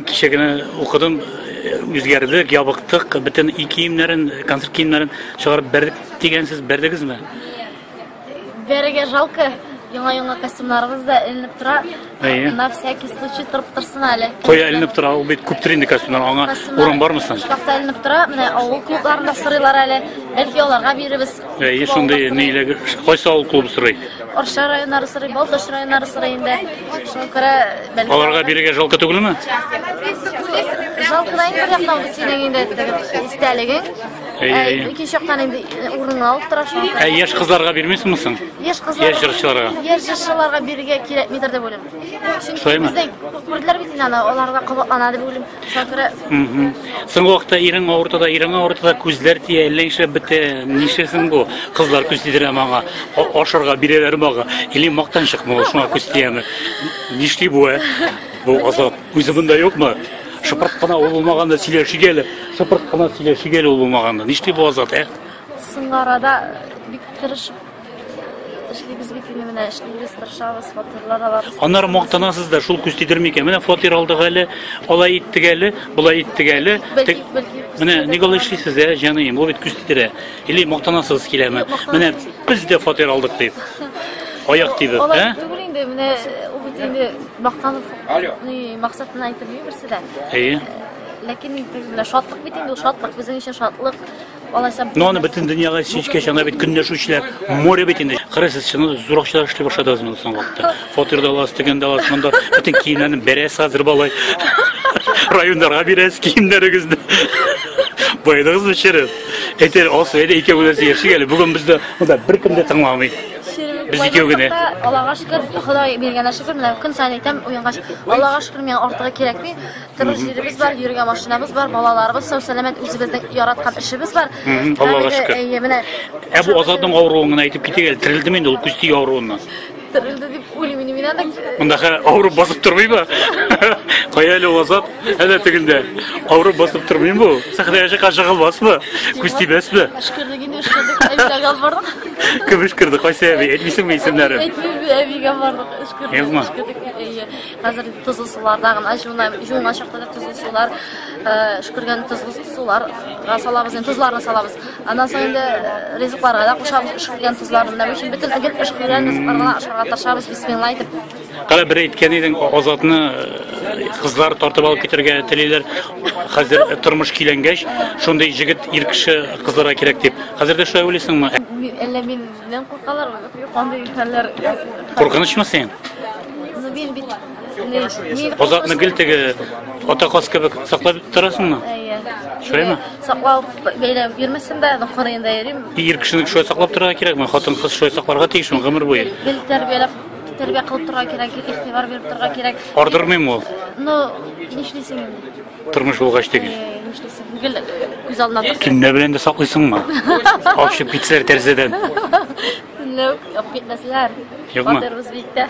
kişegene okudum, üzgerdik, yabıktık, bütün iyi kiyimlerin, konser kiyimlerin çıkarıp berdik degensiz, berdiniz mi? Berege жалко. Яңа костюмнарыбыз да эленеп тора. На всякий случай торып торсын әле. Коя эленеп тора, ул бит күп инде костюмнар, аңа урын бармы соң? Шкафта эленеп тора, менә авыл клубларында сырыйлар әле. Бәлки аларга биребез. Шундай нейләр, кайсы авыл клубы сырый? Орша районнары сырый, Балташ районнары сырый инде. Шуңа күрә бәлки Аларга бирергә жалко түгелме? Жалко да инде бер яктан бу синең инде истәлегең. Икенче яктан инде урынны алып тора шуңа. Яшь кызларга бирмисеңме соң? Яшь кызларга. Яшь җырчыларга. Яшь җырчыларга бирергә кирәкмидер дип уйлыйм. Чөнки бездә күрделәр бит инде аны, аларга кабатлана дип уйлыйм. Шуңа күрә. Соңгы вакытта ирең авыртыда күзләр тия, әлләнчә бите, нишесең бу? Кызлар күз тидерә маңа, ашарга бирәләр мага. Или мактанчыкмы шуңа күз тияме? Нишли бу? Бу азап үзе монда юкмы? Шыпырт кына ул булмаганда сөйләшигәле, шыпырт кына сөйләшигәле ул булмаганда. Нишли бу азат, Соңгы арада бик тырышып эшлибез бит инде менә эшлибез, тырышабыз, фатирлар алабыз. Аннары мактанасыз да шул күз тидермикән. Менә фатир алдык әле, алай иттек әле, булай иттек әле. Менә нигә алай эшлисез, җаныем? Бу бит күз тидерә. Или мактанасыз киләме? Менә без дә фатир алдык дип. Аяк тибеп, Алай түгел инде, менә ул бит инде мактанып, максатын әйтеп берсе дә. Ләкин инде шатлык бит инде, шатлык безнең өчен шатлык. Но аны бөтен дөньяга сичкәч, ана бит көнләшүчләр, море бит инде. Кырысыз чыны зуракчылар эшли башладыгыз моны соң вакытта. Фатирда аласы, дигәндә аласы, монда бөтен киемнәрне бәрәс хәзер балай. Районнарга бирәс киемнәрегезне. Байдыгыз бишереп. Әйтер, асы әйдә икәүләсе яшигәле. Бүген бездә монда бер кем дә тыңламый. Biz икәү генә. Аллага шөкер, Ходай биргәнә шөкер, менә көн сайын әйтәм, уянгач, Аллага шөкер, мен артыгы кирәкми. Тырыш җиребез бар, йөргән машинабыз бар, балаларыбыз сау сәламәт, үзебезнең яраткан эшебез бар. Аллага шөкер. Менә Бу азатның авыруын әйтеп китегәл, тирелдеме инде ул күсти авыруыннан. Тирелде дип уйлыйм инде мин анда. Монда авырып басып тормыймы? Кая әле азат? Әнә тегендә. Авырып басып тормыймы бу? Сәхнәгә кашыгылмасмы? Күстибәсме? Шөкерлек инде, шөкерлек. Әбигә бардык. Кем шөкерде? Кайсы әби? Әйтмисеңме исемнәрен? Әбигә бардык. Шөкерлек. Хәзер тузлы суларда гына жуңа чакта да тузлы сулар, шөкергән тузлы сулар салабыз, тузларны салабыз. Андан соң инде ризыкларга да кушабыз, шөкергән тузларны да өчен бөтен агент шөкергән ризыкларга ашарга ташабыз, бисмилла әйтеп. Кара бер әйткән идең, азатны кызлар тартып алып китергә телиләр. Хәзер тормыш киләнгәч, шундый җигет ир кеше кызларга кирәк дип. Хәзер дә шулай уйлыйсыңмы? Әллә миннән куркалар, кандай хәлләр. Куркынычмы син? Азатны гел теге атакас кебек саклап торасыңмы? Шулаймы? Саклап бәйләп йөрмәсәм дә, кырыенда йөрим. Ир кешене шулай саклап торырга кирәкме? Хатын-кыз шулай сакларга тиешме гомер буе? Гел тәрбия кылып торырга кирәк, игътибар биреп торырга кирәк. Ардырмыймы ул? Ну, нишлисең инде? Тормыш булгач теге. Нишлисең? Гел күз алдына тор. Төнлә белән дә саклыйсыңмы? Ашып китсәләр тәрзәдән. Төнлә үк китмәсләр. Юкмы? Фатирыбыз биттә.